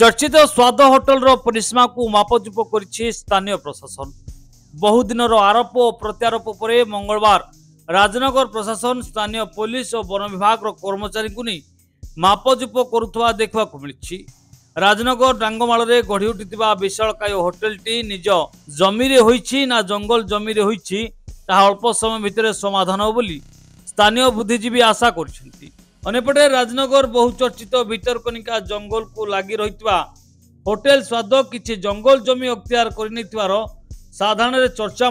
चर्चित स्वाद होटल परिश्मा को मापचुप करिछि स्थानीय प्रशासन। बहुदिन आरोप और प्रत्यारोप पर मंगलवार राजनगर प्रशासन स्थानीय पुलिस और वन विभाग कर्मचारी को नहीं मापचुप करुवा देखा मिली। राजनगर डांगमाल गढ़ी उठिथिबा विशालकाय होटेलटी निज जमीरे होईछि ना जंगल जमीरे होईछि ताहा अल्प समय भितर समाधान हो बोली स्थानीय बुद्धिजीवी आशा करछन्ति। अनेपटे राजनगर बहुचर्चित भितरकनिका जंगल को लगी रही होटेल स्वाद किछि जंगल जमी अख्तियार कर साधारण चर्चा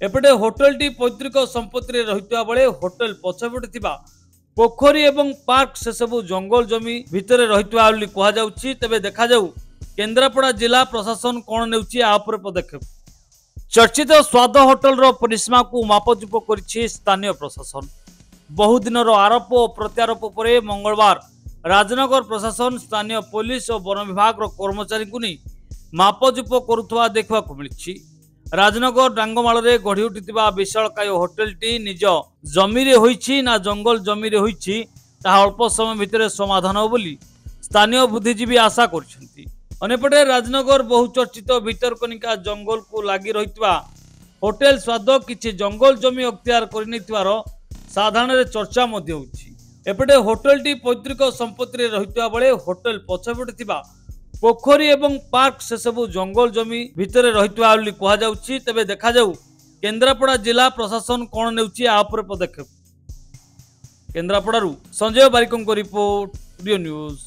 एपटे होटेलटी पैतृक संपत्ति रही बेले होटेल पछपटे थिबा पोखरी एवं पार्क से सबु जंगल जमी भितर रही कहुच्छी। तेबे देखा जाऊ केन्द्रापड़ा जिला प्रशासन कौन नेउछि आ उपरे पदक्षेप। चर्चित स्वाद होटल परिश्मा को मापचुप करिछि स्थानीय प्रशासन। बहुदिन आरोप और प्रत्यारोप पर मंगलवार राजनगर प्रशासन स्थानीय पुलिस और वन विभाग कर्मचारी को नहीं मापचुप करुवा देखा मिली। राजनगर डांगमाल गढ़ी उठिथिबा विशालकाय होटेलटी निज जमीरे होईछि ना जंगल जमीरे होईछि ताहा अल्प समय भितर समाधान हो बोली स्थानीय बुद्धिजीवी आशा करछन्ति। अनेपटे राजनगर बहुचर्चित भितरकनिका जंगल को लगी रही होटेल स्वाद किछि जंगल जमी अख्तियार कर साधारण चर्चा एपटे होटेलटी पैतृक संपत्ति रही बेले होटेल पछपटे थिबा पोखरी एवं पार्क से सबु जंगल जमी भितर रही कहुच्छी। तेबे देखा जाऊ केन्द्रापड़ा जिला प्रशासन कौन नेउछि आ उपरे पदक्षेप। केन्द्रापड़ारू संजय बारिकों रिपोर्ट, रियो न्यूज।